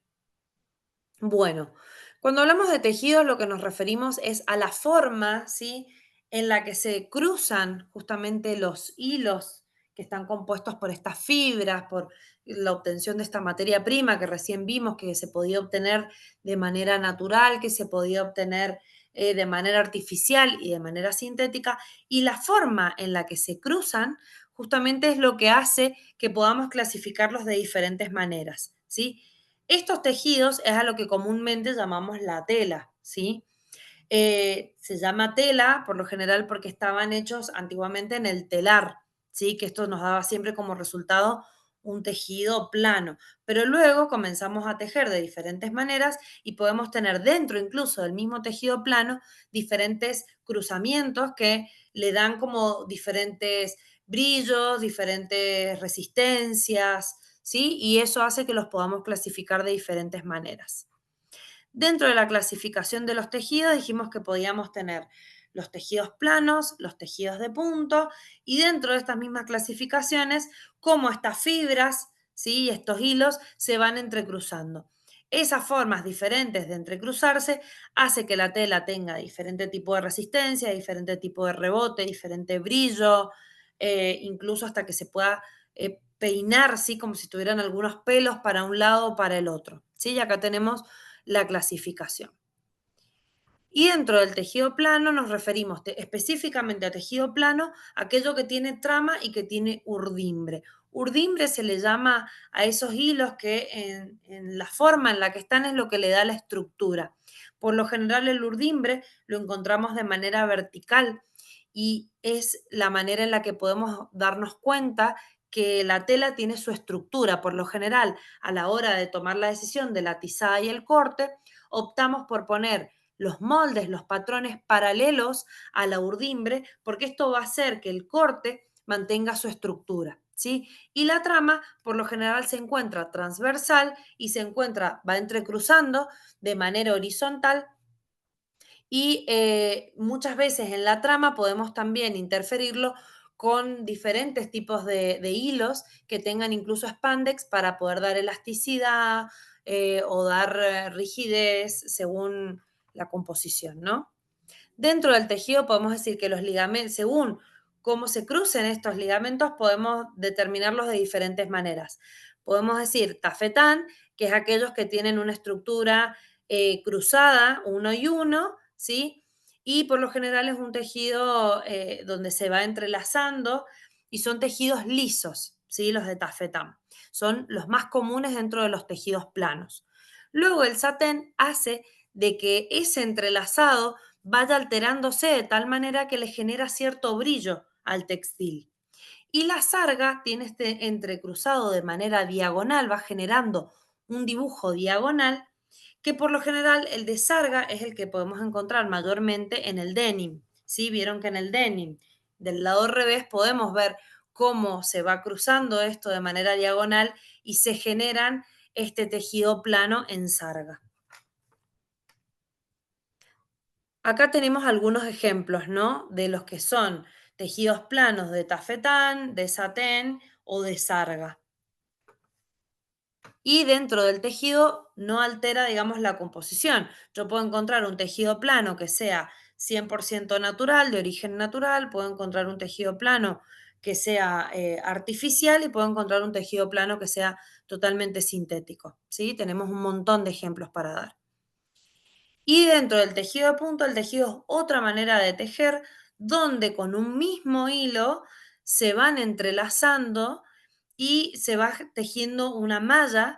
Bueno, cuando hablamos de tejidos, lo que nos referimos es a la forma, ¿sí?, en la que se cruzan justamente los hilos que están compuestos por estas fibras, por la obtención de esta materia prima que recién vimos que se podía obtener de manera natural, que se podía obtener de manera artificial y de manera sintética, y la forma en la que se cruzan justamente es lo que hace que podamos clasificarlos de diferentes maneras, ¿sí? Estos tejidos es a lo que comúnmente llamamos la tela, ¿sí? Se llama tela por lo general porque estaban hechos antiguamente en el telar, ¿sí? Que esto nos daba siempre como resultado un tejido plano. Pero luego comenzamos a tejer de diferentes maneras y podemos tener dentro incluso del mismo tejido plano diferentes cruzamientos que le dan como diferentes brillos, diferentes resistencias, ¿sí? Y eso hace que los podamos clasificar de diferentes maneras. Dentro de la clasificación de los tejidos dijimos que podíamos tener los tejidos planos, los tejidos de punto, y dentro de estas mismas clasificaciones, cómo estas fibras, ¿sí?, estos hilos se van entrecruzando. Esas formas diferentes de entrecruzarse hace que la tela tenga diferente tipo de resistencia, diferente tipo de rebote, diferente brillo, incluso hasta que se pueda peinar, ¿sí?, como si tuvieran algunos pelos para un lado o para el otro, ¿sí? Y acá tenemos la clasificación. Y dentro del tejido plano nos referimos específicamente a tejido plano, aquello que tiene trama y que tiene urdimbre. Urdimbre se le llama a esos hilos que en la forma en la que están es lo que le da la estructura. Por lo general el urdimbre lo encontramos de manera vertical y es la manera en la que podemos darnos cuenta que la tela tiene su estructura. Por lo general, a la hora de tomar la decisión de la tizada y el corte, optamos por poner los moldes, los patrones paralelos a la urdimbre, porque esto va a hacer que el corte mantenga su estructura, ¿sí? Y la trama, por lo general, se encuentra transversal y va entrecruzando de manera horizontal y muchas veces en la trama podemos también interferirlo con diferentes tipos de hilos que tengan incluso spandex para poder dar elasticidad o dar rigidez según la composición, ¿no? Dentro del tejido podemos decir que los ligamentos, según cómo se crucen estos ligamentos, podemos determinarlos de diferentes maneras. Podemos decir tafetán, que es aquellos que tienen una estructura cruzada, uno y uno, ¿sí? Y por lo general es un tejido donde se va entrelazando y son tejidos lisos, ¿sí? Los de tafetán. Son los más comunes dentro de los tejidos planos. Luego el satén hace de que ese entrelazado vaya alterándose de tal manera que le genera cierto brillo al textil. Y la sarga tiene este entrecruzado de manera diagonal, va generando un dibujo diagonal, que por lo general el de sarga es el que podemos encontrar mayormente en el denim. ¿Sí? Vieron que en el denim del lado revés podemos ver cómo se va cruzando esto de manera diagonal y se generan este tejido plano en sarga. Acá tenemos algunos ejemplos, ¿no?, de los que son tejidos planos de tafetán, de satén o de sarga. Y dentro del tejido no altera, digamos, la composición. Yo puedo encontrar un tejido plano que sea 100% natural, de origen natural, puedo encontrar un tejido plano que sea artificial y puedo encontrar un tejido plano que sea totalmente sintético, ¿sí? Tenemos un montón de ejemplos para dar. Y dentro del tejido de punto, el tejido es otra manera de tejer, donde con un mismo hilo se van entrelazando y se va tejiendo una malla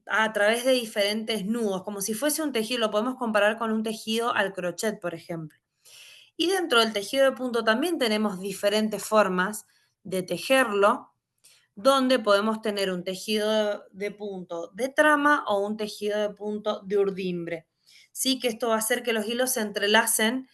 a través de diferentes nudos, como si fuese un tejido, lo podemos comparar con un tejido al crochet, por ejemplo. Y dentro del tejido de punto también tenemos diferentes formas de tejerlo, donde podemos tener un tejido de punto de trama o un tejido de punto de urdimbre. Sí, que esto va a hacer que los hilos se entrelacen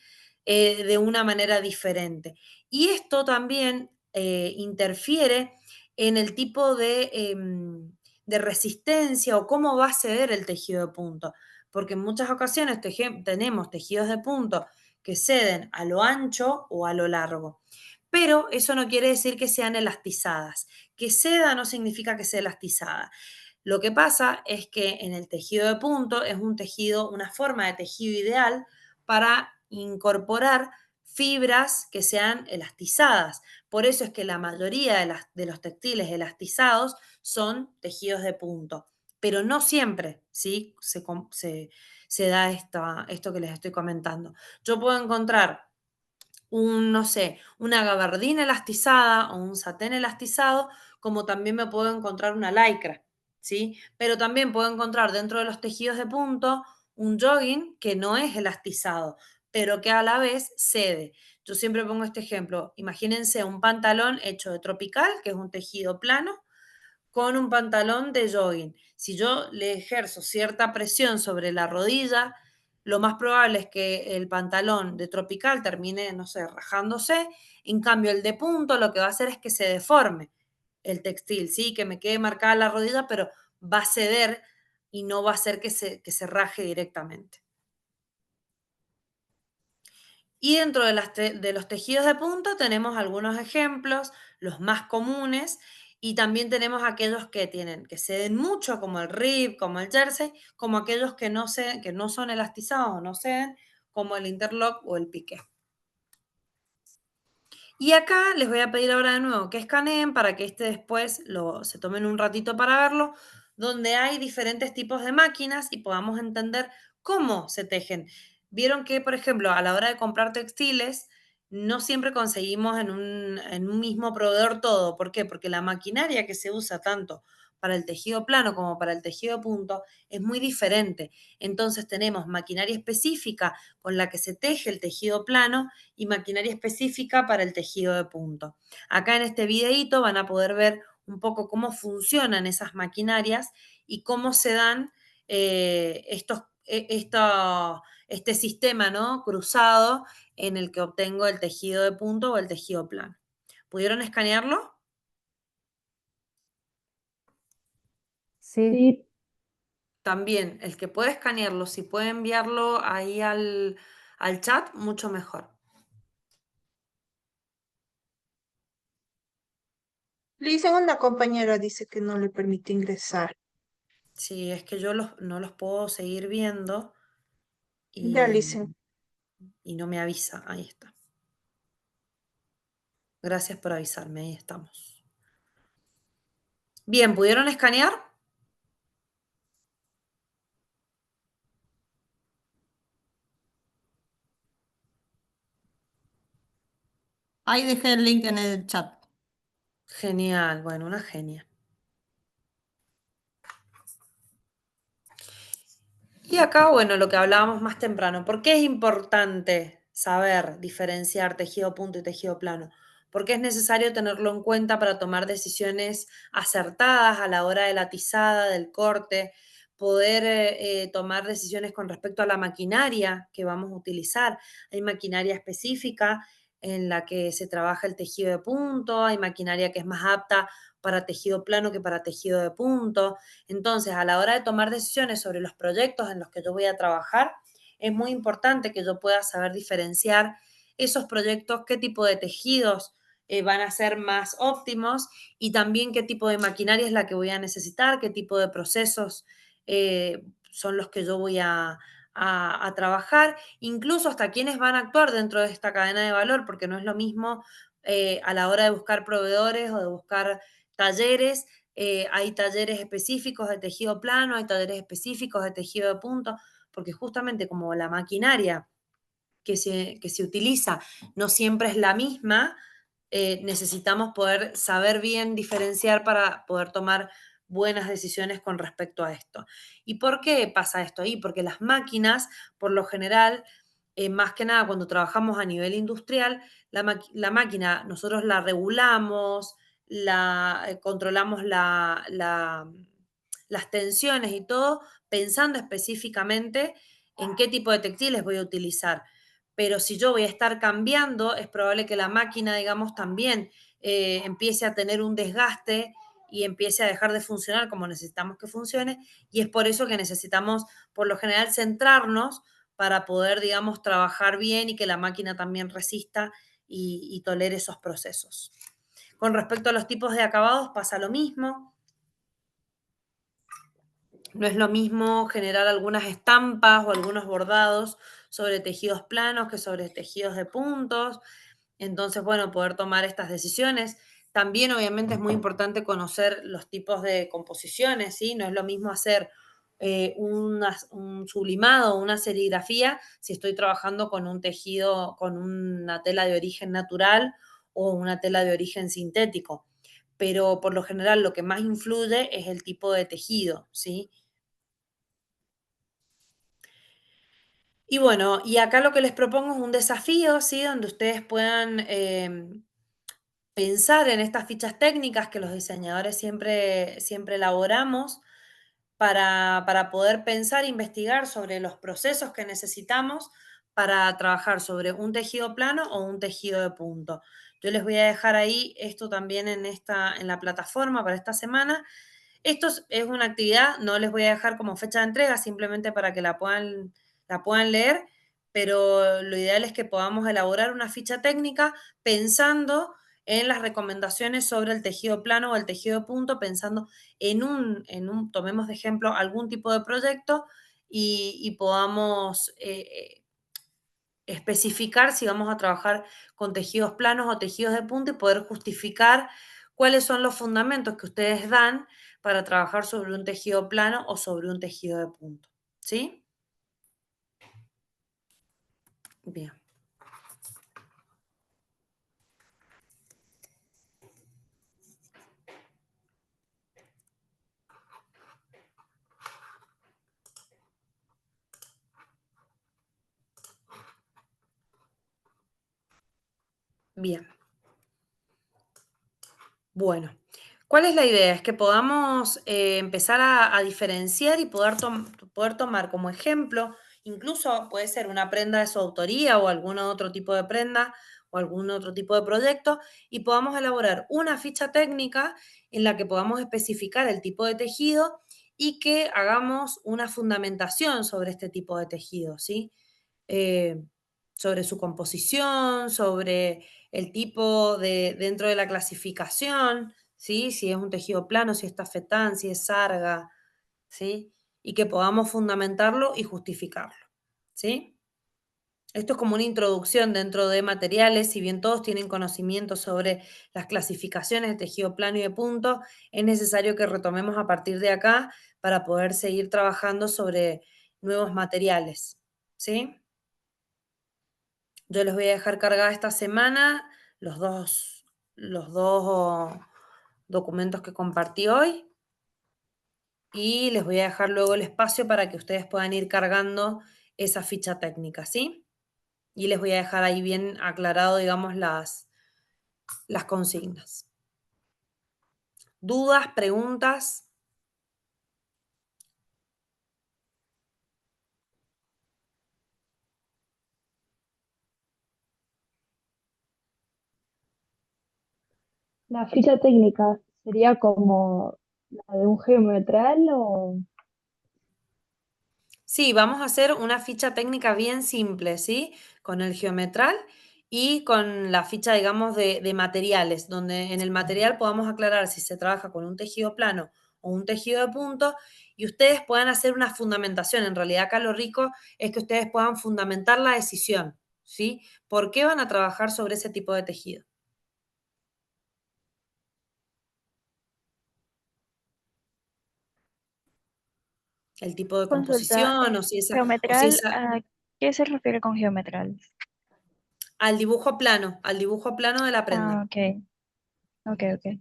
de una manera diferente. Y esto también interfiere en el tipo de resistencia o cómo va a ceder el tejido de punto. Porque en muchas ocasiones tenemos tejidos de punto que ceden a lo ancho o a lo largo. Pero eso no quiere decir que sean elastizadas. Que ceda no significa que sea elastizada. Lo que pasa es que en el tejido de punto es un tejido, una forma de tejido ideal para incorporar fibras que sean elastizadas. Por eso es que la mayoría de los textiles elastizados son tejidos de punto, pero no siempre, ¿sí? Se da esto que les estoy comentando. Yo puedo encontrar no sé, una gabardina elastizada o un satén elastizado, como también me puedo encontrar una lycra, ¿sí? Pero también puedo encontrar dentro de los tejidos de punto un jogging que no es elastizado, pero que a la vez cede. Yo siempre pongo este ejemplo. Imagínense un pantalón hecho de tropical, que es un tejido plano, con un pantalón de jogging. Si yo le ejerzo cierta presión sobre la rodilla, lo más probable es que el pantalón de tropical termine, no sé, rajándose. En cambio, el de punto lo que va a hacer es que se deforme el textil, ¿sí? Que me quede marcada la rodilla, pero va a ceder y no va a hacer que se raje directamente. Y dentro de los tejidos de punto tenemos algunos ejemplos, los más comunes, y también tenemos aquellos que ceden mucho, como el rib, como el jersey, como aquellos que no son elastizados o no ceden, como el interlock o el piqué. Y acá les voy a pedir ahora de nuevo que escaneen para que después se tomen un ratito para verlo, donde hay diferentes tipos de máquinas y podamos entender cómo se tejen. Vieron que, por ejemplo, a la hora de comprar textiles, no siempre conseguimos en un mismo proveedor todo. ¿Por qué? Porque la maquinaria que se usa tanto para el tejido plano como para el tejido punto es muy diferente. Entonces tenemos maquinaria específica con la que se teje el tejido plano y maquinaria específica para el tejido de punto. Acá en este videito van a poder ver un poco cómo funcionan esas maquinarias y cómo se dan este sistema, ¿no?, cruzado en el que obtengo el tejido de punto o el tejido plano. ¿Pudieron escanearlo? Sí, Sí, También, el que puede escanearlo, si puede enviarlo ahí al chat, mucho mejor. Le dicen a una compañera, dice que no le permite ingresar. Sí, es que yo no los puedo seguir viendo Ya, y, Licen. y no me avisa. Ahí está. Gracias por avisarme, ahí estamos. Bien, ¿pudieron escanear? Ahí dejé el link en el chat. Genial, bueno, una genia. Y acá, bueno, lo que hablábamos más temprano, ¿por qué es importante saber diferenciar tejido punto y tejido plano? Porque es necesario tenerlo en cuenta para tomar decisiones acertadas a la hora de la tizada, del corte, poder tomar decisiones con respecto a la maquinaria que vamos a utilizar. Hay maquinaria específica en la que se trabaja el tejido de punto, hay maquinaria que es más apta para tejido plano que para tejido de punto. Entonces, a la hora de tomar decisiones sobre los proyectos en los que yo voy a trabajar, es muy importante que yo pueda saber diferenciar esos proyectos, qué tipo de tejidos van a ser más óptimos y también qué tipo de maquinaria es la que voy a necesitar, qué tipo de procesos son los que yo voy a trabajar, incluso hasta quiénes van a actuar dentro de esta cadena de valor, porque no es lo mismo a la hora de buscar proveedores o de buscar talleres. Hay talleres específicos de tejido plano, hay talleres específicos de tejido de punto, porque justamente como la maquinaria que se utiliza no siempre es la misma, necesitamos poder saber bien diferenciar para poder tomar buenas decisiones con respecto a esto. ¿Y por qué pasa esto ahí? Porque las máquinas, por lo general, más que nada cuando trabajamos a nivel industrial, la máquina nosotros la regulamos, controlamos las tensiones y todo, pensando específicamente en qué tipo de textiles voy a utilizar. Pero si yo voy a estar cambiando, es probable que la máquina, digamos, también empiece a tener un desgaste y empiece a dejar de funcionar como necesitamos que funcione. Y es por eso que necesitamos, por lo general, centrarnos para poder, digamos, trabajar bien y que la máquina también resista y tolere esos procesos. Con respecto a los tipos de acabados pasa lo mismo. No es lo mismo generar algunas estampas o algunos bordados sobre tejidos planos que sobre tejidos de puntos. Entonces, bueno, poder tomar estas decisiones. También, obviamente, es muy importante conocer los tipos de composiciones, ¿sí? No es lo mismo hacer un sublimado o una serigrafía si estoy trabajando con un tejido, con una tela de origen natural o una tela de origen sintético. Pero por lo general lo que más influye es el tipo de tejido, ¿sí? Y bueno, y acá lo que les propongo es un desafío, ¿sí? Donde ustedes puedan pensar en estas fichas técnicas que los diseñadores siempre elaboramos para poder pensar e investigar sobre los procesos que necesitamos para trabajar sobre un tejido plano o un tejido de punto. Yo les voy a dejar ahí esto también en la plataforma para esta semana. Esto es una actividad, no les voy a dejar como fecha de entrega, simplemente para que la puedan leer, pero lo ideal es que podamos elaborar una ficha técnica pensando en las recomendaciones sobre el tejido plano o el tejido de punto, pensando tomemos de ejemplo algún tipo de proyecto y podamos especificar si vamos a trabajar con tejidos planos o tejidos de punto y poder justificar cuáles son los fundamentos que ustedes dan para trabajar sobre un tejido plano o sobre un tejido de punto. ¿Sí? Bien. Bien. Bueno, ¿cuál es la idea? Es que podamos empezar a diferenciar y poder tomar como ejemplo, incluso puede ser una prenda de su autoría o algún otro tipo de prenda o algún otro tipo de proyecto, y podamos elaborar una ficha técnica en la que podamos especificar el tipo de tejido y que hagamos una fundamentación sobre este tipo de tejido, ¿sí? Eh, sobre su composición, sobre el tipo dentro de la clasificación, ¿sí? Si es un tejido plano, si es tafetán, si es sarga, ¿sí? Y que podamos fundamentarlo y justificarlo, ¿sí? Esto es como una introducción dentro de materiales, si bien todos tienen conocimiento sobre las clasificaciones de tejido plano y de punto, es necesario que retomemos a partir de acá para poder seguir trabajando sobre nuevos materiales, ¿sí? Yo les voy a dejar cargada esta semana los dos documentos que compartí hoy y les voy a dejar luego el espacio para que ustedes puedan ir cargando esa ficha técnica, ¿sí? Y les voy a dejar ahí bien aclarado, digamos, las consignas. ¿Dudas, preguntas? La ficha técnica sería como la de un geometral o Sí, vamos a hacer una ficha técnica bien simple, ¿sí? Con el geometral y con la ficha, digamos, de materiales, donde en el material podamos aclarar si se trabaja con un tejido plano o un tejido de punto y ustedes puedan hacer una fundamentación. En realidad acá lo rico es que ustedes puedan fundamentar la decisión, ¿sí? ¿Por qué van a trabajar sobre ese tipo de tejido? El tipo de Consulta, composición o si geometral, esa ¿a qué se refiere con geometral? al dibujo plano de la prenda. Ah, ok, ok, ok.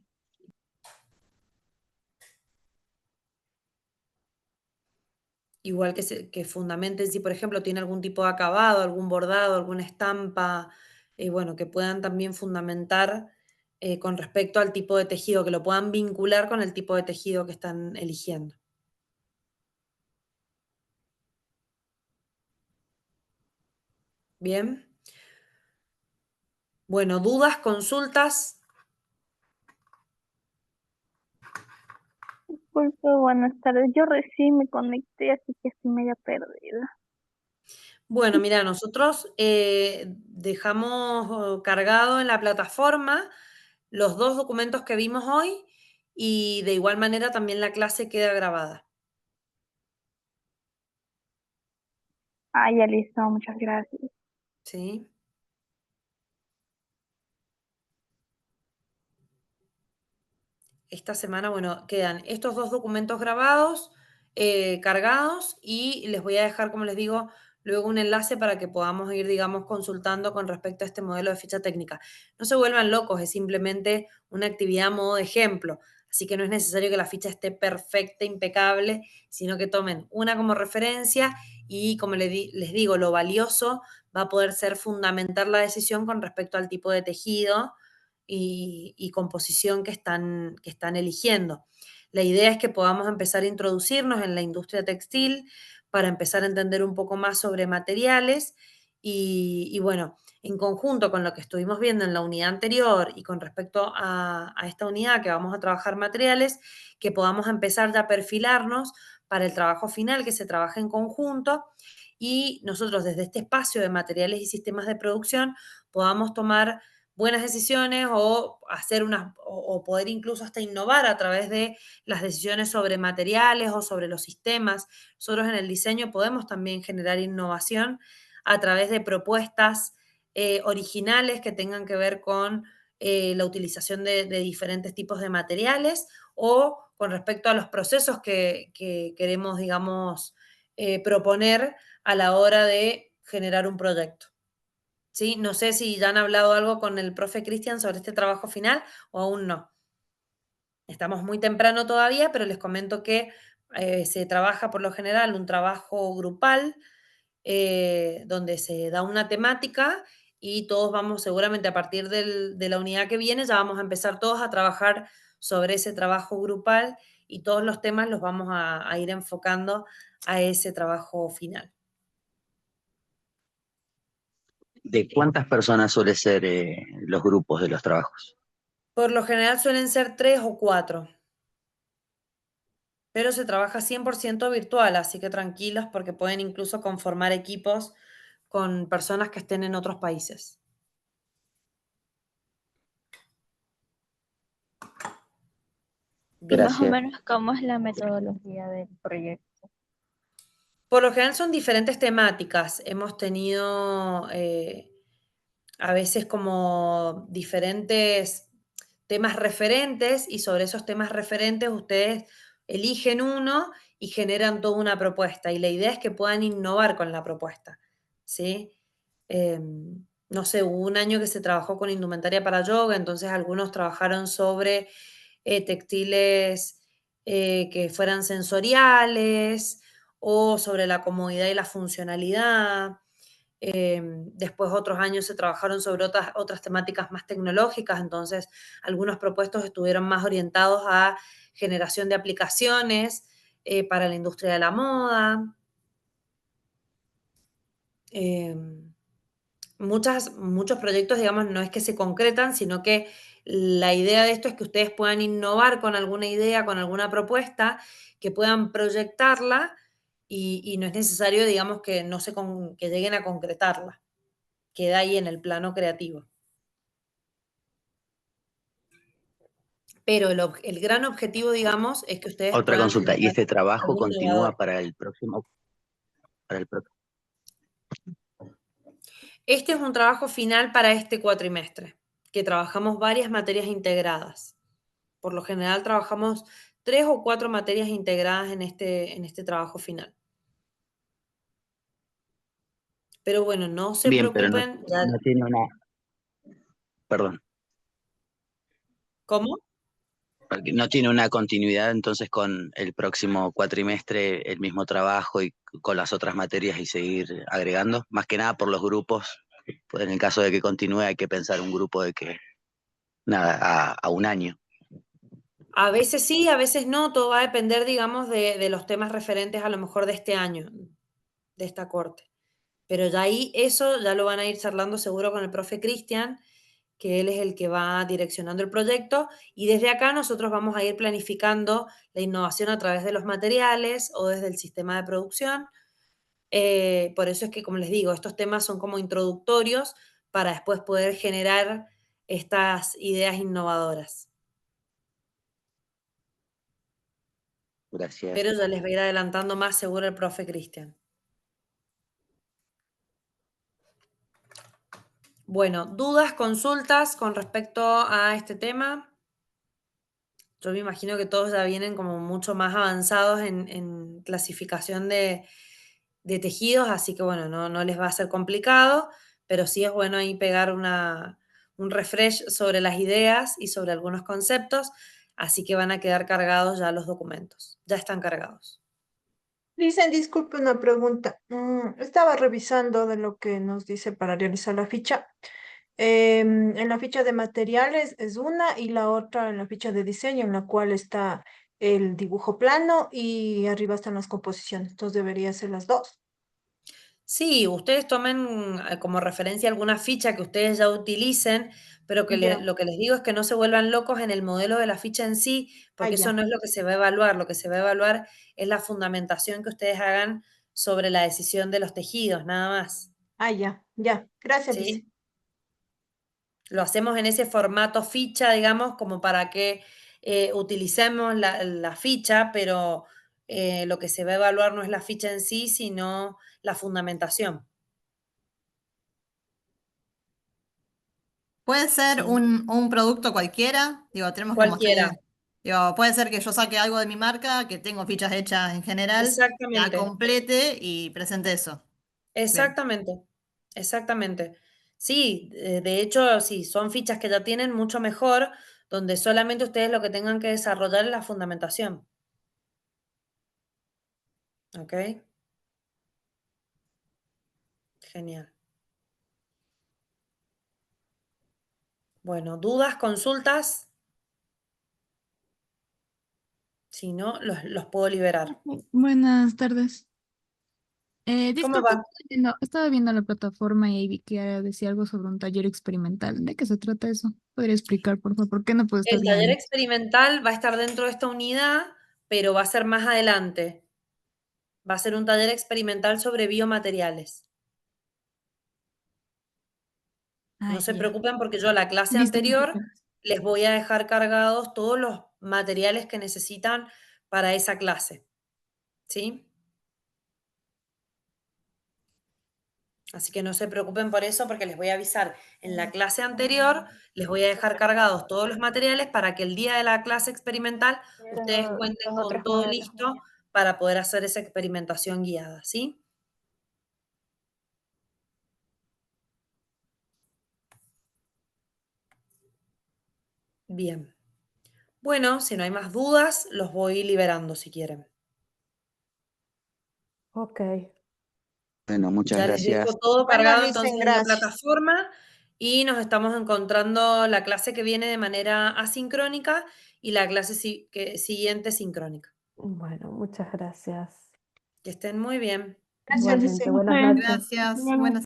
Igual que fundamenten si, por ejemplo, tiene algún tipo de acabado, algún bordado, alguna estampa, bueno, que puedan también fundamentar con respecto al tipo de tejido, que lo puedan vincular con el tipo de tejido que están eligiendo. Bien. Bueno, dudas, consultas. Disculpe, buenas tardes. Yo recién me conecté, así que estoy media perdida. Bueno, mira, nosotros dejamos cargado en la plataforma los 2 documentos que vimos hoy y de igual manera también la clase queda grabada. Ah, ya listo, muchas gracias. ¿Sí? Esta semana, bueno, quedan estos 2 documentos grabados, cargados, y les voy a dejar, como les digo, luego un enlace para que podamos ir, digamos, consultando con respecto a este modelo de ficha técnica. No se vuelvan locos, es simplemente una actividad a modo de ejemplo, así que no es necesario que la ficha esté perfecta, impecable, sino que tomen una como referencia y, como les digo, lo valioso va a poder ser fundamentar la decisión con respecto al tipo de tejido y composición que están eligiendo. La idea es que podamos empezar a introducirnos en la industria textil para empezar a entender un poco más sobre materiales y bueno, en conjunto con lo que estuvimos viendo en la unidad anterior y con respecto a esta unidad que vamos a trabajar materiales, que podamos empezar ya a perfilarnos para el trabajo final, que se trabaje en conjunto y nosotros desde este espacio de materiales y sistemas de producción podamos tomar buenas decisiones o hacer o poder incluso hasta innovar a través de las decisiones sobre materiales o sobre los sistemas. Nosotros en el diseño podemos también generar innovación a través de propuestas originales que tengan que ver con la utilización de diferentes tipos de materiales o con respecto a los procesos que queremos, digamos, proponer a la hora de generar un proyecto. ¿Sí? No sé si ya han hablado algo con el profe Cristian sobre este trabajo final o aún no. Estamos muy temprano todavía, pero les comento que se trabaja por lo general un trabajo grupal donde se da una temática y todos vamos, seguramente a partir de la unidad que viene, ya vamos a empezar todos a trabajar sobre ese trabajo grupal y todos los temas los vamos a ir enfocando a ese trabajo final. ¿De cuántas personas suele ser los grupos de los trabajos? Por lo general suelen ser 3 o 4. Pero se trabaja 100% virtual, así que tranquilos porque pueden incluso conformar equipos con personas que estén en otros países. Y más o Gracias. menos, ¿cómo es la metodología del proyecto? Por lo general son diferentes temáticas. Hemos tenido a veces como diferentes temas referentes y sobre esos temas referentes ustedes eligen uno y generan toda una propuesta. Y la idea es que puedan innovar con la propuesta, ¿sí? No sé, hubo un año que se trabajó con indumentaria para yoga, entonces algunos trabajaron sobre textiles que fueran sensoriales o sobre la comodidad y la funcionalidad. Después otros años se trabajaron sobre otras temáticas más tecnológicas, entonces algunos propuestos estuvieron más orientados a generación de aplicaciones para la industria de la moda. Muchos proyectos, digamos, no es que se concretan, sino que la idea de esto es que ustedes puedan innovar con alguna idea, con alguna propuesta, que puedan proyectarla y no es necesario, digamos, que, no se que lleguen a concretarla. Queda ahí en el plano creativo. Pero el gran objetivo, digamos, es que ustedes Otra puedan consulta, ¿y generar este trabajo algo continúa innovador. para el próximo? Este es un trabajo final para este cuatrimestre, que trabajamos varias materias integradas. Por lo general trabajamos 3 o 4 materias integradas en este trabajo final. Pero bueno, no se Bien, pero no, preocupen. no tiene una... Perdón, ¿Cómo? porque no tiene una continuidad entonces con el próximo cuatrimestre, el mismo trabajo y con las otras materias y seguir agregando, más que nada por los grupos. Pues en el caso de que continúe hay que pensar un grupo de que, nada, a un año. A veces sí, a veces no, todo va a depender, digamos, de los temas referentes a lo mejor de este año, de esta corte. Pero ya ahí eso ya lo van a ir charlando seguro con el profe Cristian, que él es el que va direccionando el proyecto, y desde acá nosotros vamos a ir planificando la innovación a través de los materiales o desde el sistema de producción, Por eso es que, como les digo, estos temas son como introductorios para después poder generar estas ideas innovadoras. Gracias. Pero ya les voy a ir adelantando más seguro el profe Cristian. Bueno, dudas, consultas con respecto a este tema. Yo me imagino que todos ya vienen como mucho más avanzados en clasificación de tejidos, así que bueno, no les va a ser complicado, pero sí es bueno ahí pegar un refresh sobre las ideas y sobre algunos conceptos, así que van a quedar cargados ya los documentos. Ya están cargados. Dicen, disculpe una pregunta. Estaba revisando de lo que nos dice para realizar la ficha. En la ficha de materiales es una y la otra en la ficha de diseño, en la cual está el dibujo plano y arriba están las composiciones. Entonces debería ser las dos. Sí, ustedes tomen como referencia alguna ficha que ustedes ya utilicen, pero que Ya. lo que les digo es que no se vuelvan locos en el modelo de la ficha en sí, porque eso Ya. no es lo que se va a evaluar. Lo que se va a evaluar es la fundamentación que ustedes hagan sobre la decisión de los tejidos, nada más. Ya. Ya. Gracias, Lice. ¿Sí? Lo hacemos en ese formato ficha, digamos, como para que utilicemos la ficha, pero lo que se va a evaluar no es la ficha en sí, sino la fundamentación. ¿Puede ser ¿Sí? un producto cualquiera? Digo, tenemos que Cualquiera. mostrar. Digo, puede ser que yo saque algo de mi marca, que tengo fichas hechas en general, la Exactamente, complete y presente eso. Bien. exactamente, exactamente. Sí, de hecho, sí, son fichas que ya tienen mucho mejor, donde solamente ustedes lo que tengan que desarrollar es la fundamentación. ¿Ok? Genial. Bueno, ¿dudas, consultas? Si no, los puedo liberar. Buenas tardes. ¿Cómo Disculpe, va? estaba viendo la plataforma y vi que decía algo sobre un taller experimental. ¿De qué se trata eso? ¿Podría explicar, por favor? ¿Por qué no puedo estar El taller viendo? experimental va a estar dentro de esta unidad, pero va a ser más adelante. Va a ser un taller experimental sobre biomateriales. No se Ya. preocupen porque yo la clase Listo, muchas anterior gracias. les voy a dejar cargados todos los materiales que necesitan para esa clase, ¿sí? Así que no se preocupen por eso porque les voy a avisar. En la clase anterior les voy a dejar cargados todos los materiales para que el día de la clase experimental ustedes Pero cuenten los con otros todo modelos. listo para poder hacer esa experimentación guiada, ¿sí? Bien. Bueno, si no hay más dudas, los voy liberando si quieren. Ok. Bueno, muchas Ya les gracias. dejo todo Bueno, cargado Licen, entonces en la gracias. plataforma y nos estamos encontrando la clase que viene de manera asincrónica y la clase siguiente sincrónica. Bueno, muchas gracias. Que estén muy bien. Gracias, Igualmente, Licen. buenas noches. Gracias. Buenas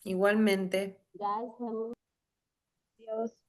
Igualmente. Gracias. Dios.